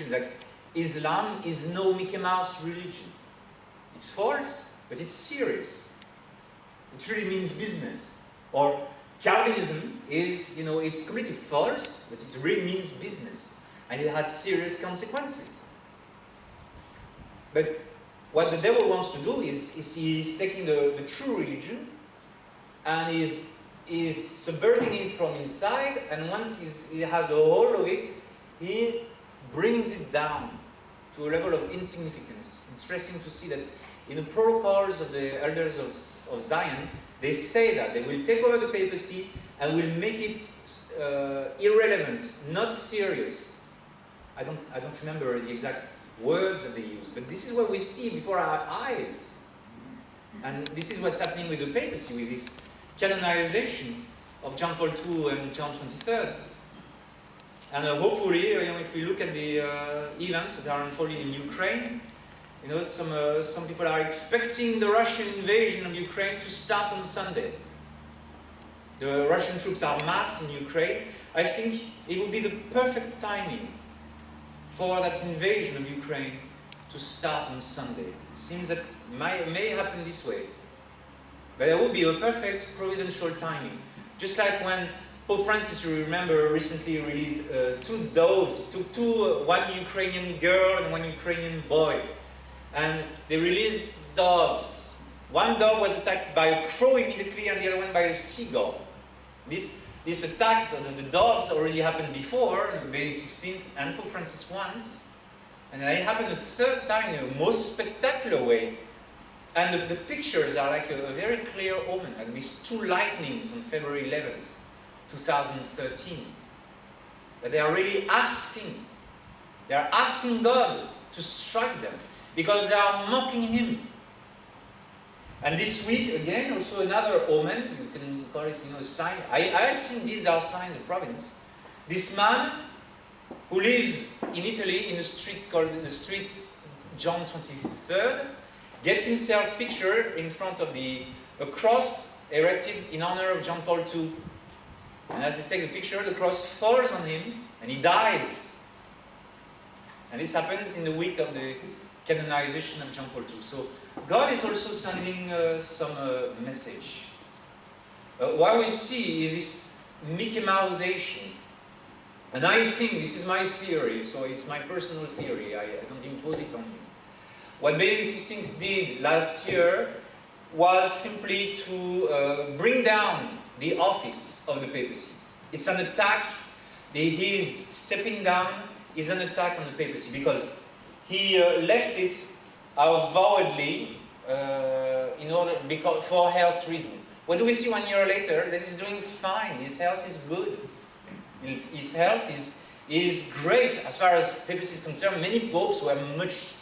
religion. Like, Islam is no Mickey Mouse religion. It's false, but it's serious. It really means business. Or Calvinism is, it's completely false, but it really means business. And it had serious consequences. But what the devil wants to do is he's taking the true religion and is subverting it from inside, and once he has a hold of it, he brings it down to a level of insignificance. It's interesting to see that in the protocols of the elders of Zion, they say that they will take over the papacy and will make it irrelevant, not serious. I don't remember the exact words that they use, but this is what we see before our eyes. And this is what's happening with the papacy, with this canonization of John Paul II and John XXIII. And hopefully, if we look at the events that are unfolding in Ukraine, some people are expecting the Russian invasion of Ukraine to start on Sunday. The Russian troops are massed in Ukraine. I think it would be the perfect timing for that invasion of Ukraine to start on Sunday. It seems that may happen this way. But it would be a perfect providential timing. Just like when Pope Francis, you remember, recently released two doves, one Ukrainian girl and one Ukrainian boy. And they released doves. One dove was attacked by a crow immediately and the other one by a seagull. This attack of the doves already happened before, on May 16th, and Pope Francis once. And then it happened a third time in the most spectacular way. And the pictures are like a very clear omen, like these two lightnings on February 11th, 2013. But they are really asking. They are asking God to strike them, because they are mocking Him. And this week, again, also another omen, you can call it, a sign. I think these are signs of providence. This man who lives in Italy in a street called the street John 23rd, gets himself pictured in front of a cross erected in honor of John Paul II. And as he takes the picture, the cross falls on him and he dies. And this happens in the week of the canonization of John Paul II. So God is also sending some message. What we see is this Mickey Mouseation. And I think, this is my theory, so it's my personal theory, I don't impose it on you. What Benedict XVI did last year was simply to bring down the office of the papacy. It's an attack. His stepping down is an attack on the papacy because he left it avowedly for health reasons. What do we see 1 year later? That he's doing fine. His health is good. His health is great as far as papacy is concerned. Many popes were much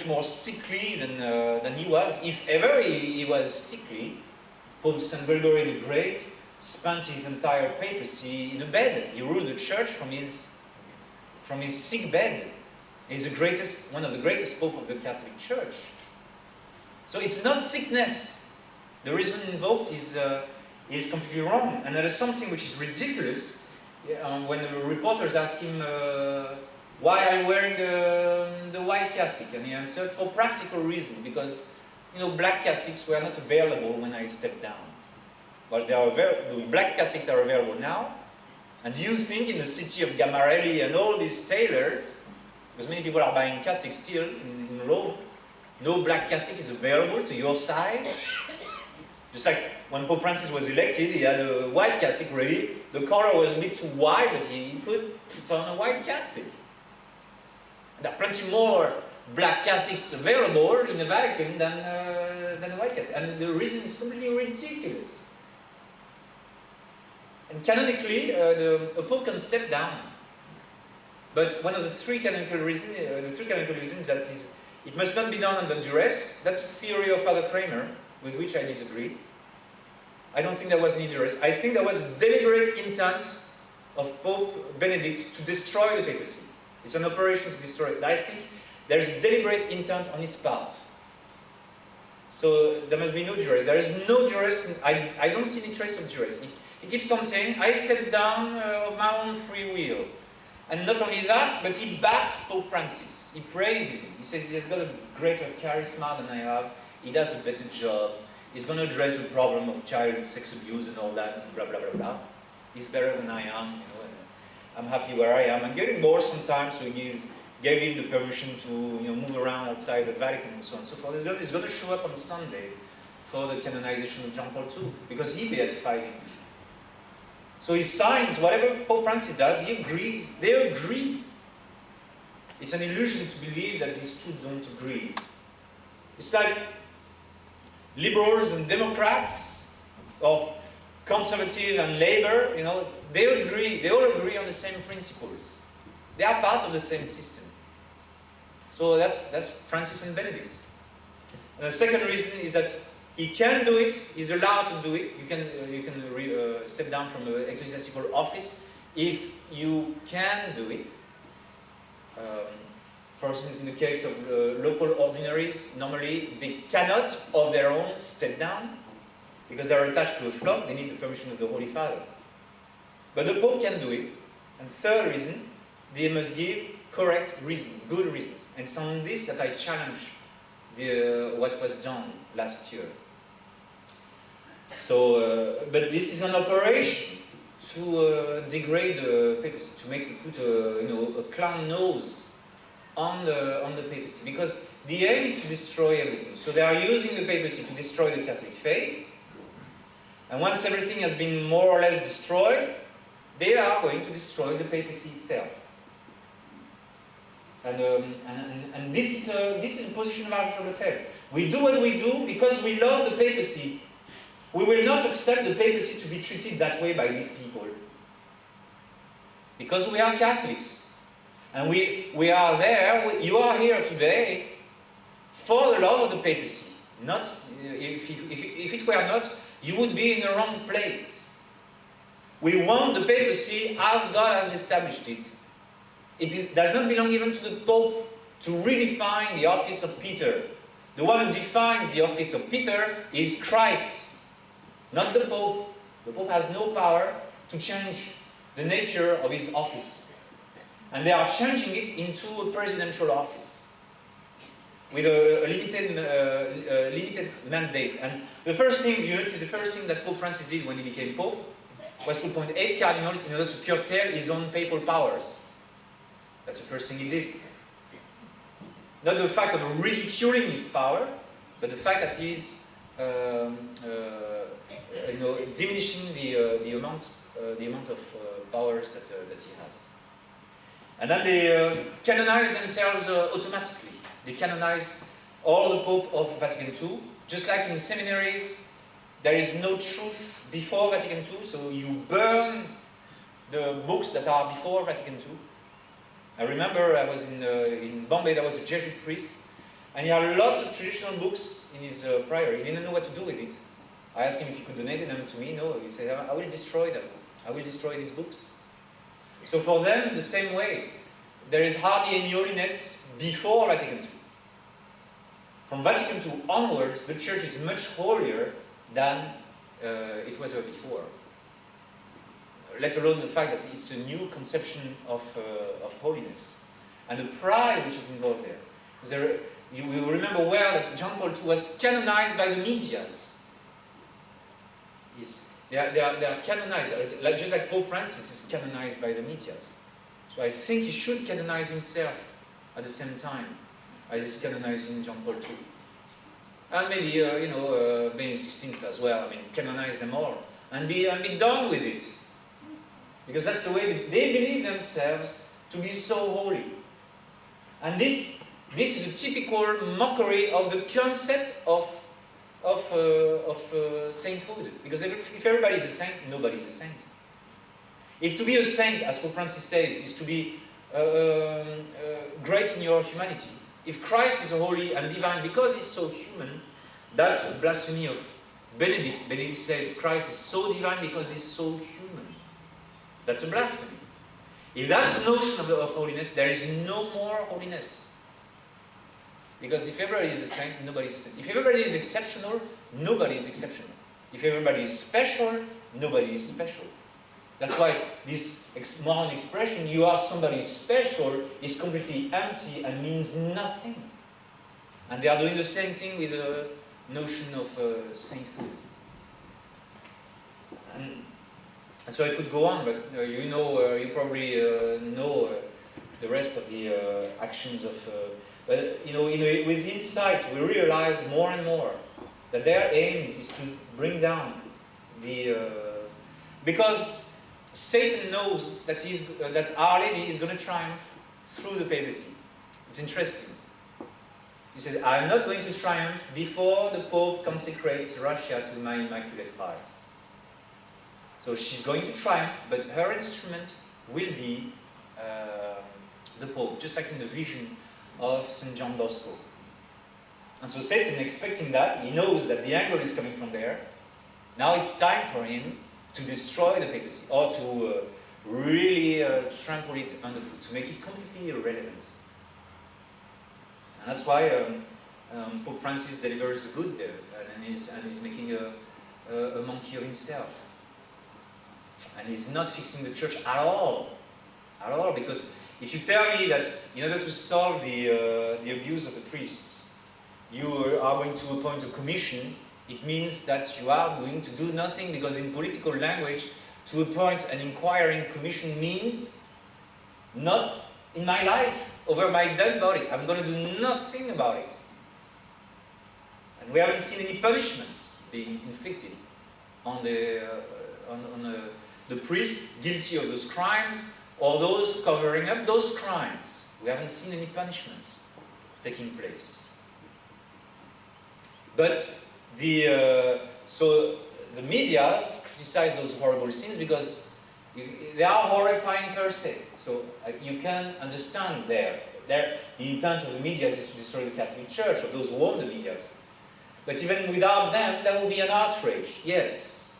more sickly than he was. If ever he was sickly, Pope St. Gregory the Great spent his entire papacy in a bed. He ruled the church from his sick bed. He's one of the greatest popes of the Catholic Church. So it's not sickness. The reason invoked is completely wrong. And there is something which is ridiculous when the reporters ask him, why are you wearing the white cassock? And he answered, for practical reasons, because black cassocks were not available when I stepped down. Well, the black cassocks are available now. And do you think in the city of Gamarelli and all these tailors, because many people are buying cassocks still in Rome, no black cassock is available to your size? Just like when Pope Francis was elected, he had a white cassock ready. The collar was a bit too wide, but he could put on a white cassock. There are plenty more black cassocks available in the Vatican than a white cassock. And the reason is completely ridiculous. And canonically, a pope can step down. But one of the three canonical reasons that it must not be done under duress. That's the theory of Father Kramer, with which I disagree. I don't think there was any duress. I think there was a deliberate intent of Pope Benedict to destroy the papacy. It's an operation to destroy it. I think there's a deliberate intent on his part. So there must be no duress. There is no duress. I don't see any trace of duress. He keeps on saying, I stepped down of my own free will. And not only that, but he backs Pope Francis. He praises him. He says he has got a greater charisma than I have. He does a better job. He's going to address the problem of child sex abuse and all that, and blah, blah, blah, blah. He's better than I am, you know, and I'm happy where I am. I'm getting bored sometimes, so he gave him the permission to, you know, move around outside the Vatican and so on and so forth. He's going to show up on Sunday for the canonization of John Paul II, because he beatified him. So he signs whatever Pope Francis does, he agrees, they agree. It's an illusion to believe that these two don't agree. It's like liberals and Democrats, or conservative and Labour, you know, they all agree on the same principles. They are part of the same system. So that's Francis and Benedict. And the second reason is that he can do it, he's allowed to do it. You can step down from the ecclesiastical office if you can do it. For instance, in the case of local ordinaries, normally they cannot of their own step down because they are attached to a flock, they need the permission of the Holy Father. But the Pope can do it. And third reason, they must give correct reason, good reasons. And it's on this that I challenge what was done last year. So, but this is an operation to degrade the papacy, to put a clown nose on the papacy, because the aim is to destroy everything. So they are using the papacy to destroy the Catholic faith, and once everything has been more or less destroyed, they are going to destroy the papacy itself. And this is a position of Archbishop Lefebvre. We do what we do because we love the papacy. We will not accept the papacy to be treated that way by these people. Because we are Catholics. And we are there, you are here today for the love of the papacy. Not, if it were not, you would be in the wrong place. We want the papacy as God has established it. It does not belong even to the Pope to redefine the office of Peter. The one who defines the office of Peter is Christ, not the Pope. The Pope has no power to change the nature of his office. And they are changing it into a presidential office with a limited mandate. And the first thing, you notice, the first thing that Pope Francis did when he became Pope was to appoint 8 cardinals in order to curtail his own papal powers. That's the first thing he did. Not the fact of ridiculing his power, but the fact that he's diminishing the amount of powers that he has. And then they canonize themselves automatically. They canonize all the Pope of Vatican II. Just like in seminaries, there is no truth before Vatican II, so you burn the books that are before Vatican II. I remember I was in Bombay, there was a Jesuit priest, and he had lots of traditional books in his priory. He didn't know what to do with it. I asked him if he could donate them to me. No, he said, I will destroy them. I will destroy these books. So for them, the same way. There is hardly any holiness before Vatican II. From Vatican II onwards, the Church is much holier than it was before. Let alone the fact that it's a new conception of holiness. And the pride which is involved there. You will remember well that John Paul II was canonized by the medias. They are canonized, just like Pope Francis is canonized by the medias. So I think he should canonize himself at the same time as he's canonizing John Paul II. And maybe, Benedict XVI as well. I mean, canonize them all. And be done with it. Because that's the way they believe themselves to be so holy. And this is a typical mockery of the concept of sainthood. Because if everybody is a saint, nobody is a saint. If to be a saint, as Pope Francis says, is to be great in your humanity, if Christ is holy and divine because he's so human, that's a blasphemy of Benedict. Benedict says Christ is so divine because he's so human. That's a blasphemy. If that's the notion of holiness, there is no more holiness. Because if everybody is a saint, nobody is a saint. If everybody is exceptional, nobody is exceptional. If everybody is special, nobody is special. That's why this modern expression, you are somebody special, is completely empty and means nothing. And they are doing the same thing with the notion of sainthood. And so I could go on, but you probably know the rest of the actions of. But with insight, we realize more and more that their aim is to bring down the. Because Satan knows that that Our Lady is going to triumph through the papacy. It's interesting. He says, "I'm not going to triumph before the Pope consecrates Russia to my Immaculate Heart." So she's going to triumph, but her instrument will be the Pope, just like in the vision of St. John Bosco. And so Satan, expecting that, he knows that the angle is coming from there. Now it's time for him to destroy the papacy, or to really trample it underfoot, to make it completely irrelevant. And that's why Pope Francis delivers the good there, and is making a monkey of himself. And he's not fixing the church at all, because if you tell me that in order to solve the abuse of the priests, you are going to appoint a commission, it means that you are going to do nothing, because in political language, to appoint an inquiring commission means not in my life, over my dead body. I'm going to do nothing about it. And we haven't seen any punishments being inflicted on the priest guilty of those crimes, or those covering up those crimes. We haven't seen any punishments taking place. But so the media criticize those horrible scenes because they are horrifying per se. So you can understand the intent of the media is to destroy the Catholic Church, or those who own the media. But even without them, there will be an outrage, yes.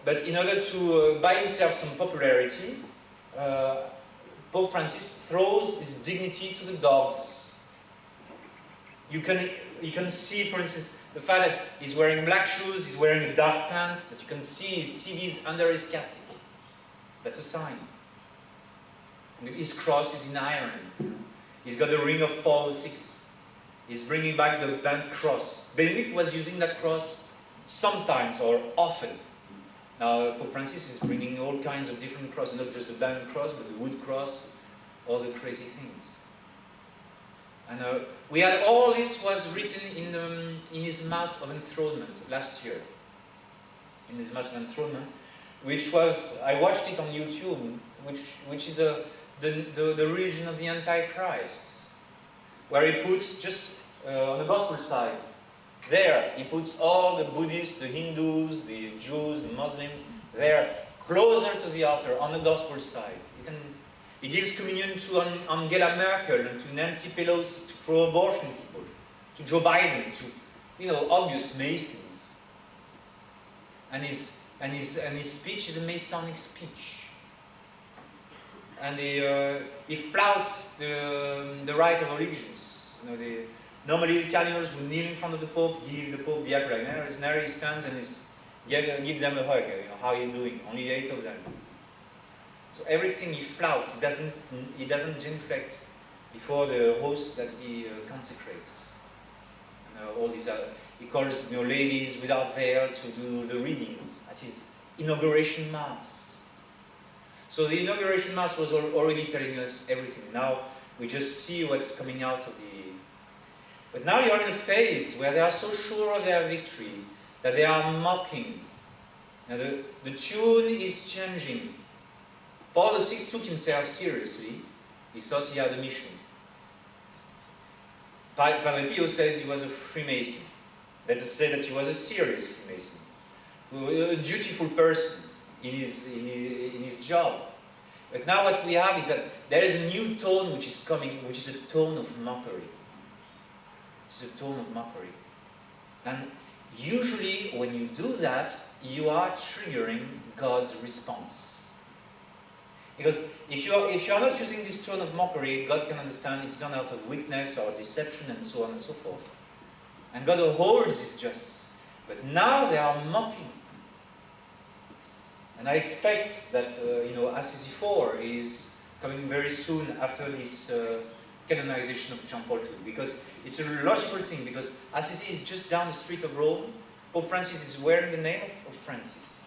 But in order to buy himself some popularity, Pope Francis throws his dignity to the dogs. You can see, for instance, the fact that he's wearing black shoes, he's wearing dark pants, that you can see his CVs under his cassock. That's a sign. His cross is in iron. He's got the ring of Paul VI. He's bringing back the bent cross. Benedict was using that cross sometimes or often. Now, Pope Francis is bringing all kinds of different crosses, not just the bent cross, but the wood cross, all the crazy things. And we had all this was written in his Mass of Enthronement last year. In his Mass of Enthronement, which was, I watched it on YouTube, which is the religion of the Antichrist, where he puts just on the gospel side, there he puts all the Buddhists, the Hindus, the Jews, the Muslims, there, closer to the altar, on the gospel side. He gives communion to Angela Merkel and to Nancy Pelosi, to pro-abortion people, to Joe Biden, to obvious Masons. And his speech is a Masonic speech. And he flouts the right of allegiance. Normally the cardinals who kneel in front of the Pope give the Pope the apple. Now he stands and give them a hug. How are you doing? Only 8 of them. So everything he flouts. He doesn't genuflect before the host that he consecrates. All these he calls ladies without veil to do the readings at his inauguration mass. So the inauguration mass was already telling us everything. Now we just see what's coming out of the. But now you are in a phase where they are so sure of their victory that they are mocking. Now the tune is changing. Paul VI took himself seriously. He thought he had a mission. Padre Pio says he was a Freemason. Let us say that he was a serious Freemason, a dutiful person in his job. But now what we have is that there is a new tone which is coming, which is a tone of mockery. It's a tone of mockery. And usually when you do that, you are triggering God's response. Because if you are not using this tone of mockery, God can understand it's done out of weakness or deception and so on and so forth. And God holds His justice. But now they are mocking. And I expect that Assisi 4 is coming very soon after this canonization of John Paul II, because it's a logical thing, because Assisi is just down the street of Rome. Pope Francis is wearing the name of Francis.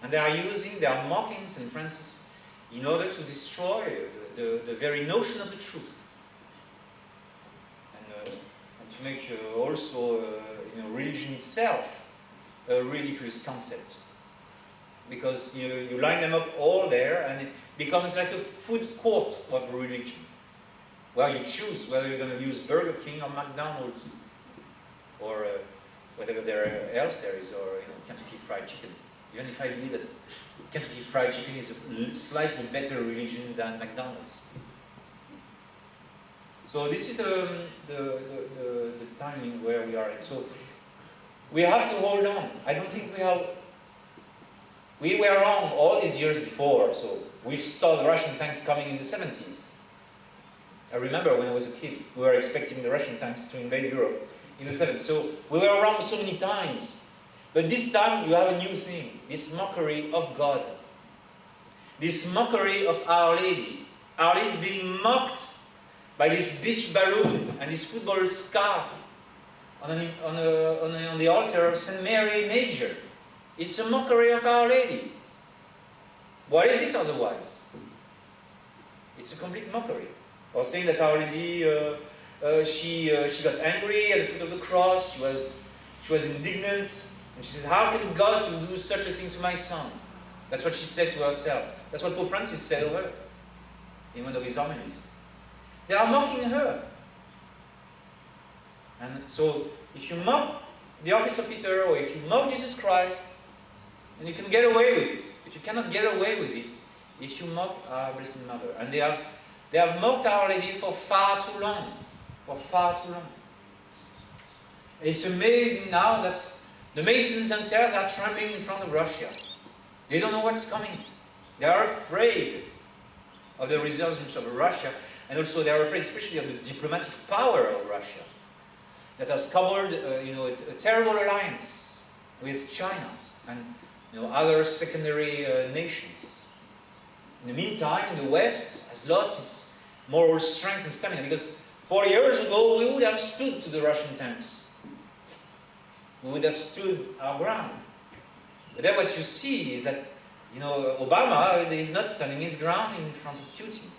And they are mocking St. Francis in order to destroy the very notion of the truth. And to make also religion itself a ridiculous concept. Because you line them up all there and it becomes like a food court of religion, where you choose whether you're going to use Burger King or McDonald's or whatever else there is, or Kentucky Fried Chicken. Even if I believe that Kentucky Fried Chicken is a slightly better religion than McDonald's. So this is the timing where we are in. So we have to hold on. I don't think we were wrong all these years before. So we saw the Russian tanks coming in the 70s. I remember when I was a kid, we were expecting the Russian tanks to invade Europe in the 70s. So we were wrong so many times. But this time you have a new thing, this mockery of God. This mockery of Our Lady. Our Lady is being mocked by this beach balloon and this football scarf on the altar of St. Mary Major. It's a mockery of Our Lady. What is it otherwise? It's a complete mockery. Or saying that Our Lady, she got angry at the foot of the cross, she was indignant, and she said, how can God do such a thing to my son? That's what she said to herself. That's what Pope Francis said of her in one of his homilies. They are mocking her. And so, if you mock the office of Peter, or if you mock Jesus Christ, then you can get away with it. But you cannot get away with it if you mock our Blessed Mother. And they have mocked Our Lady for far too long. For far too long. It's amazing now that the Masons themselves are trembling in front of Russia. They don't know what's coming. They are afraid of the resurgence of Russia, and also they are afraid especially of the diplomatic power of Russia that has cobbled a terrible alliance with China and other secondary nations. In the meantime, the West has lost its moral strength and stamina, because 4 years ago we would have stood to the Russian tanks. We would have stood our ground. But then what you see is that Obama is not standing his ground in front of Putin.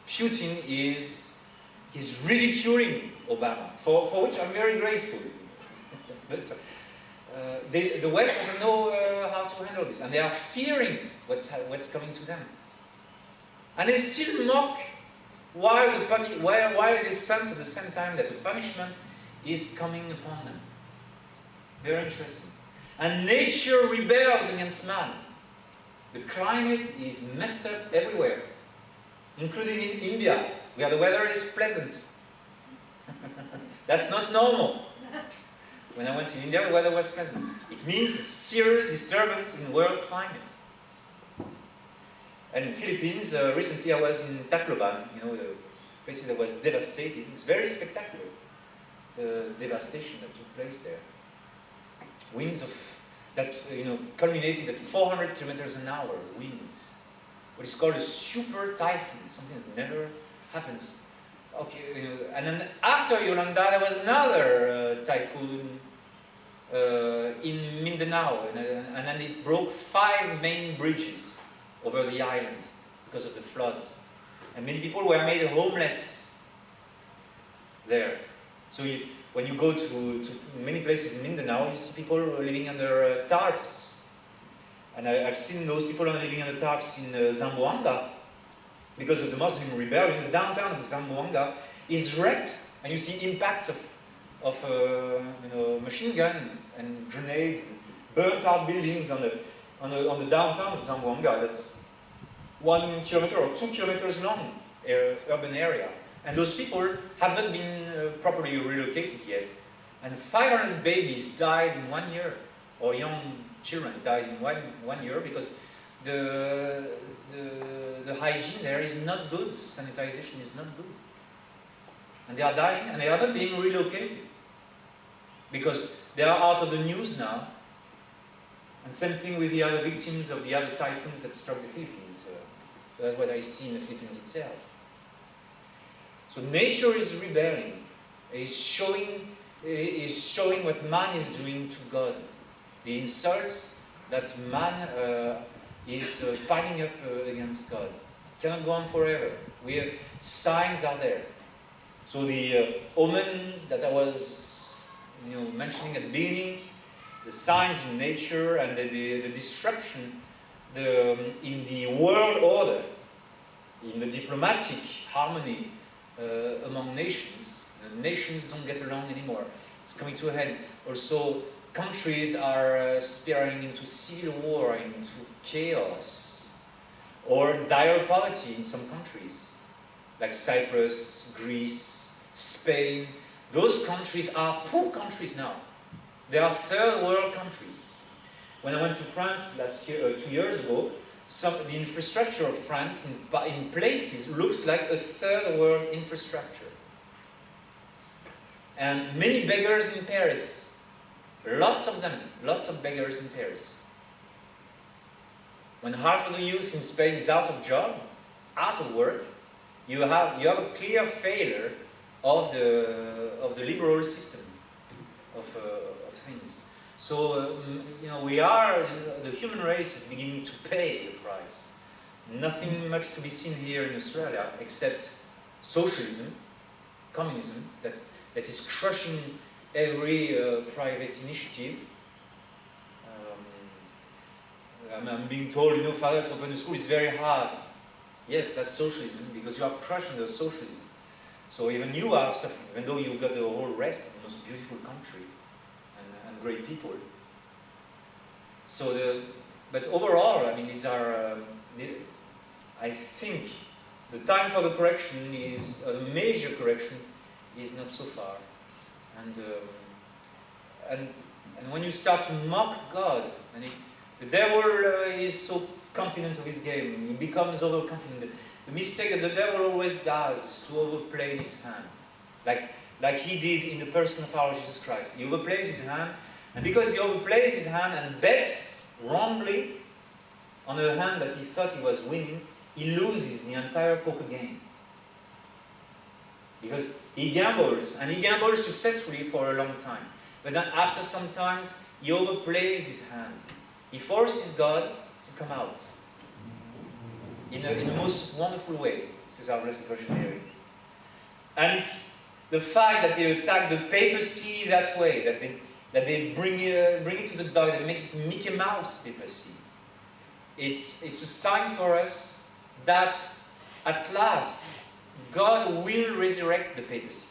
Putin is ridiculing Obama, for which I'm very grateful. But the West doesn't know how to handle this, and they are fearing what's coming to them. And they still mock while they sense at the same time that the punishment is coming upon them. Very interesting. And nature rebels against man. The climate is messed up everywhere, including in India, where the weather is pleasant. That's not normal. When I went to India, the weather was pleasant. It means serious disturbance in world climate. And in Philippines, recently I was in Tacloban, the places that was devastated. It's very spectacular, the devastation that took place there. Winds that culminated at 400 kilometers an hour, winds. What is called a super typhoon, something that never happens. Okay, and then after Yolanda, there was another typhoon in Mindanao, and then it broke 5 main bridges over the island because of the floods. And many people were made homeless there. So when you go to many places in Mindanao, you see people living under tarps. And I've seen those people living under tarps in Zamboanga. Because of the Muslim rebellion, the downtown of Zamboanga is wrecked. And you see impacts of machine gun and grenades, and burnt out buildings on the downtown of Zamboanga. That's 1 kilometer or 2 kilometers long urban area. And those people have not been properly relocated yet. And 500 babies died in 1 year, or young children died in one year, because the hygiene there is not good, sanitization is not good. And they are dying, and they are not being relocated. Because they are out of the news now. And same thing with the other victims of the other typhoons that struck the Philippines. So that's what I see in the Philippines itself. So nature is rebelling, is showing what man is doing to God. The insults that man is piling up against God. It cannot go on forever. Signs are there. So the omens that I was mentioning at the beginning, the signs in nature and the disruption in the world order, in the diplomatic harmony among nations. Nations don't get along anymore. It's coming to a head. Also, countries are spiraling into civil war, into chaos, or dire poverty in some countries, like Cyprus, Greece, Spain. Those countries are poor countries now. They are third world countries. When I went to France last year, 2 years ago, the infrastructure of France in places looks like a third world infrastructure. And many beggars in Paris. Lots of them. Lots of beggars in Paris. When half of the youth in Spain is out of job, out of work, you have a clear failure of the liberal system of things. So the human race is beginning to pay the price. Nothing much to be seen here in Australia except socialism, communism, that is crushing every private initiative. I'm being told, Father, to open a school is very hard. Yes, that's socialism, because you are crushing the socialism. So even you are suffering, even though you've got the whole rest of the most beautiful country and great people. So but overall, I mean, these are, I think, the time for the correction is, the major correction is not so far. And when you start to mock God, the devil is so confident of his game, he becomes overconfident. The mistake that the devil always does is to overplay his hand, like he did in the person of our Jesus Christ. He overplays his hand, and because he overplays his hand and bets wrongly on a hand that he thought he was winning, he loses the entire poker game. Because he gambles, and he gambles successfully for a long time. But then after some time, he overplays his hand. He forces God to come out in a most wonderful way, says our Blessed Virgin Mary. And it's the fact that they attack the papacy that way, that they bring it to the dog, that they make it Mickey Mouse papacy. It's a sign for us that at last God will resurrect the papacy.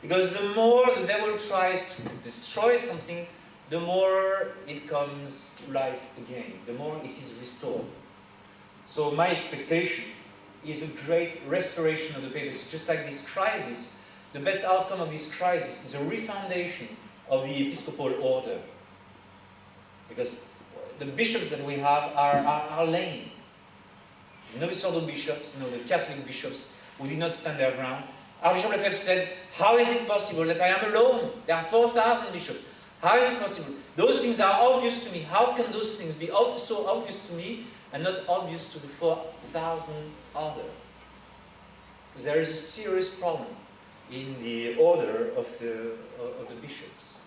Because the more the devil tries to destroy something, the more it comes to life again, the more it is restored. So my expectation is a great restoration of the papacy. Just like this crisis, the best outcome of this crisis is a refoundation of the episcopal order. Because the bishops that we have are lame. The Novice Order bishops, the Catholic bishops, who did not stand their ground. Archbishop Lefebvre said, how is it possible that I am alone? There are 4,000 bishops. How is it possible? Those things are obvious to me. How can those things be so obvious to me and not obvious to the 4,000 others? Because there is a serious problem in the order of the bishops.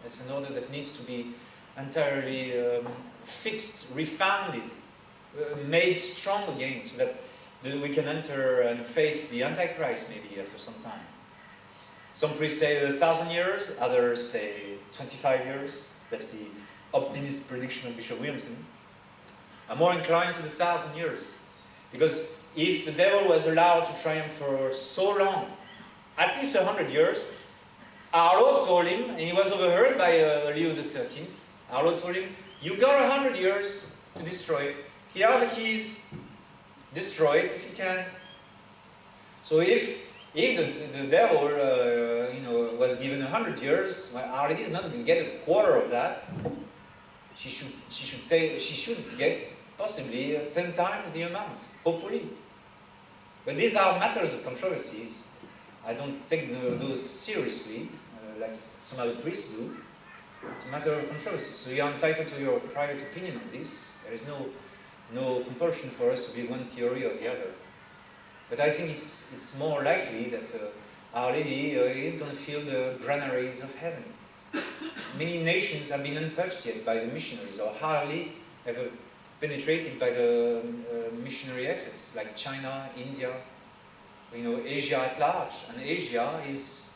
It's an order that needs to be entirely fixed, refounded, made strong again, so that we can enter and face the Antichrist maybe after some time. Some priests say 1,000 years, others say 25 years. That's the optimist prediction of Bishop Williamson. I'm more inclined to the 1,000 years. Because if the devil was allowed to triumph for so long, at least 100 years, our Lord told him, and he was overheard by Leo XIII, our Lord told him, you got 100 years to destroy it. Here are the keys. Destroy it if you can. So if the devil was given 100 years, well, Our Lady is not going to get a quarter of that. She should get possibly 10 times the amount, hopefully. But these are matters of controversies. I don't take those seriously, like some other priests do. It's a matter of controversy. So you are entitled to your private opinion on this. There is no compulsion for us to be one theory or the other. But I think it's more likely that Our Lady is going to fill the granaries of heaven. Many nations have been untouched yet by the missionaries, or hardly ever penetrated by the missionary efforts, like China, India, Asia at large. And Asia is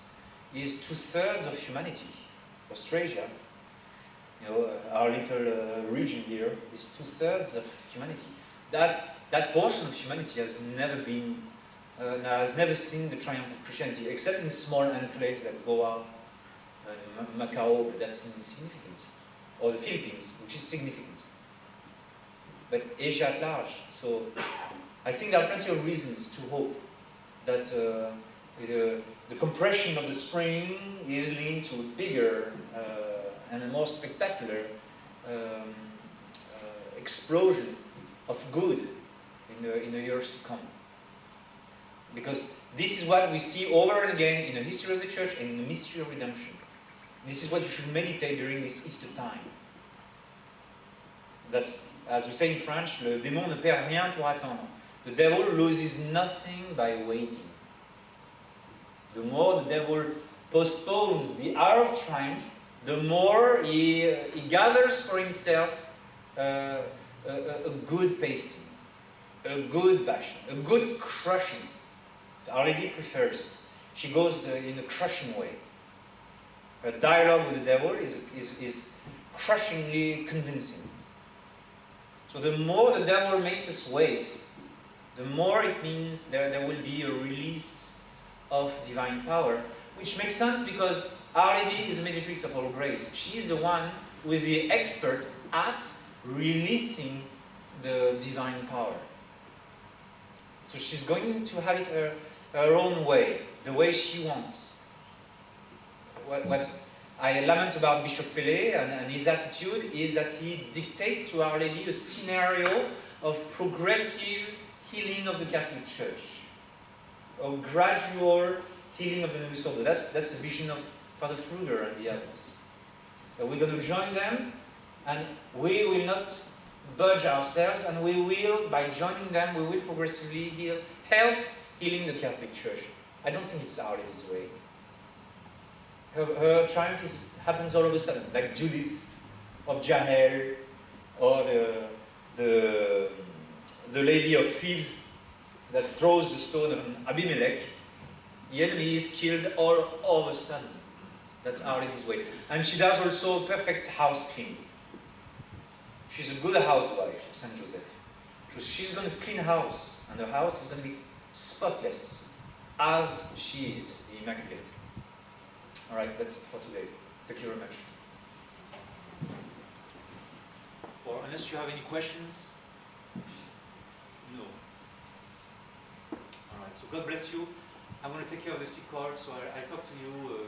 2/3 of humanity. Australia, our little region here, is 2/3 of humanity. That portion of humanity has never seen the triumph of Christianity, except in small enclaves like Goa and Macau, but that's insignificant. Or the Philippines, which is significant. But Asia at large. So I think there are plenty of reasons to hope that the compression of the spring is leading to a bigger and a more spectacular explosion of good in the years to come. Because this is what we see over and again in the history of the Church and in the mystery of redemption. This is what you should meditate during this Easter time. That, as we say in French, le démon ne perd rien pour attendre. The devil loses nothing by waiting. The more the devil postpones the hour of triumph, the more he gathers for himself a good pasting, a good bashing, a good crushing. Our Lady prefers. She goes in a crushing way. Her dialogue with the devil is crushingly convincing. So the more the devil makes us wait, the more it means there will be a release of divine power, which makes sense because Our Lady is a mediatrix of all grace. She is the one who is the expert at releasing the divine power. So she's going to have it her own way, the way she wants. What I lament about Bishop Fellet and his attitude is that he dictates to Our Lady a scenario of progressive healing of the Catholic Church, a gradual healing of the Novus Ordo. That's the vision of Father Fruger and the others. We're going to join them, and we will not budge ourselves, and we will, by joining them, we will progressively help healing the Catholic Church. I don't think it's Our Lady's way. Her triumph happens all of a sudden, like Judith of Jael, or the lady of Thebes that throws the stone on Abimelech. The enemy is killed all of a sudden. That's Our Lady's way. And she does also perfect house cleaning. She's a good housewife of Saint Joseph. So she's going to clean house, and the house is going to be spotless, as she is, the Immaculate. All right, that's it for today. Thank you very much. Or unless you have any questions? No. All right, so God bless you. I'm going to take care of the sick call, so I talked to you